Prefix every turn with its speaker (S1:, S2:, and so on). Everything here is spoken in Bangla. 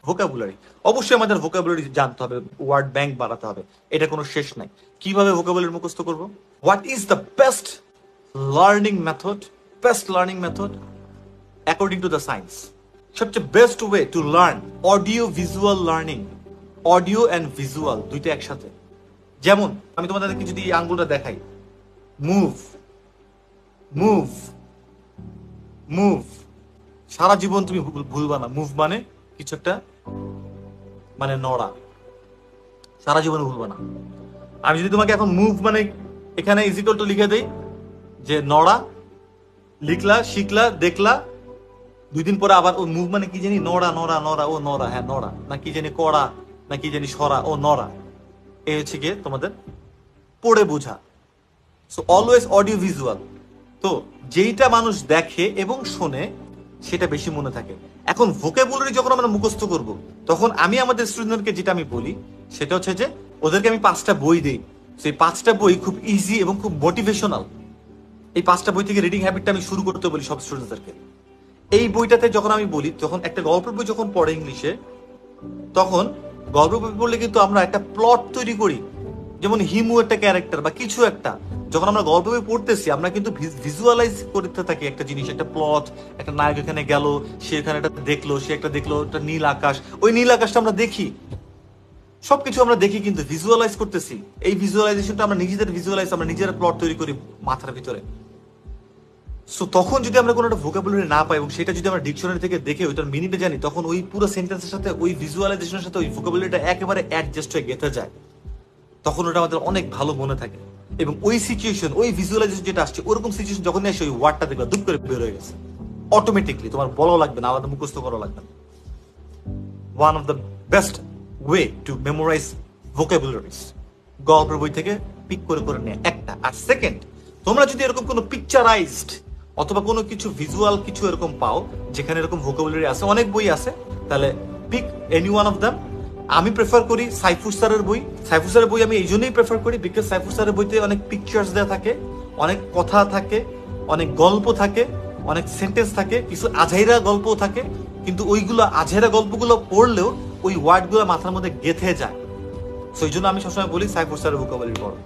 S1: ভোকাবুলারি, অবশ্যই আমাদের ভোকাবুলারি জানতে হবে, ওয়ার্ড ব্যাংক বাড়াতে হবে, এটা কোনো শেষ নাই। কিভাবে ভোকাবুলারি মুখস্থ করব? What is the best learning method? Best learning method according to the science, সবচেয়ে best way to learn audio visual learning. Audio and visual দুইটা একসাথে। যেমন আমি তোমাদেরকে যদি এই আঙ্গুলটা দেখাই, মুভ মুভ মুভ, সারা জীবন তুমি ভুলবা না মুভ মানে কিছু একটা, মানে নড়া, সারা জীবন ভুলবা না। আমি যদি তোমাকে এখন মুভ মানে এখানে ইজিকল টু লিখে দেই যে নড়া, লিখলা, শিখলা, দেখলা, 2 দিন পরে আবার ও মুভ মানে কি জানি, নড়া নড়া নড়া, ও নড়া, হ্যাঁ নড়া, না কি জানি কড়া, না কি জানি সরা, ও নড়া। এই হচ্ছে গিয়ে তোমাদের পড়ে বোঝা। So always audio visual. তো যেইটা মানুষ দেখে এবং শোনে সেটা বেশি মনে থাকে। এখন ভোকাবুলারি যখন আমরা মুখস্থ করব, তখন আমি আমাদের স্টুডেন্টকে যেটা আমি বলি সেটা হচ্ছে যে ওদেরকে আমি 5টা বই দিই। সেই 5টা বই খুব ইজি এবং খুব মোটিভেশনাল। এই 5টা বই থেকে রিডিং হ্যাবিটটা আমি শুরু করতে বলি সব স্টুডেন্টদেরকে। এই বইটাতে যখন আমি বলি, তখন একটা গল্পের বই যখন পড়ে ইংলিশে, তখন গল্পের বই পড়লে কিন্তু আমরা একটা প্লট তৈরি করি। যেমন হিমু একটা ক্যারেক্টার বা কিছু একটা, যখন আমরা গল্প বই পড়তেছি আমরা কিন্তু ভিজুয়ালাইজ করতে থাকি একটা জিনিস, একটা প্লট, একটা নায়ক এখানে গেল, সে এখানে একটা দেখলো, সে একটা দেখলো, একটা নীল আকাশ, ওই নীল আকাশটা আমরা দেখি, সবকিছু আমরা দেখি কিন্তু ভিজুয়ালাইজ করতেছি। এই ভিজুয়ালাইজেশনটা আমরা নিজেদের ভিজুয়ালাইজ, আমরা নিজেরা প্লট তৈরি করি মাথার ভিতরে। সো তখন যদি আমরা কোনো একটা ভোকাবুলারি না পাই এবং সেটা যদি আমরা ডিকশনারি থেকে দেখে ওইটার মিনিংটা জানি, তখন ওই পুরো সেন্টেন্সের সাথে ওই ভিজুয়ালাইজেশনের সাথে ওই ভোকাবুলারিটা একেবারে অ্যাডজাস্ট হয়ে গেঁথে যায়। তখন ওটা আমাদের অনেক ভালো মনে থাকে এবং ওই সিচুয়েশন, ওই ভিজুয়ালাইজেশন যেটা আসছে, ওরকম সিচুয়েশন যখন আসে ওই ওয়ার্ডটা দেখবে দুপ করে বের হয়ে গেছে অটোমেটিকলি, তোমার বলাও লাগবে না, আমাদের মুখস্থ করা লাগবে না। One of the best way to memorize vocabularies, গল্পের বই থেকে পিক করে করে নেয় একটা। আর সেকেন্ড, তোমরা যদি এরকম কোনো পিকচারাইজড অথবা কোনো কিছু ভিজুয়াল কিছু এরকম পাও যেখানে এরকম ভোকাবুলারি আছে, অনেক বই আছে, তাহলে pick any one of them. আমি প্রেফার করি সাইফুর স্যারের বই। সাইফুর স্যারের বই আমি এই জন্যই প্রেফার করি বিকজ সাইফুর স্যারের বইতে অনেক পিকচার্স দেওয়া থাকে, অনেক কথা থাকে, অনেক গল্প থাকে, অনেক সেন্টেন্স থাকে, কিছু আঝাইরা গল্পও থাকে, কিন্তু ওইগুলো আঝাইরা গল্পগুলো পড়লেও ওই ওয়ার্ডগুলো মাথার মধ্যে গেঁথে যায়। সেই জন্য আমি সবসময় বলি সাইফুর স্যারের ভোকাবুলারি পড়ো।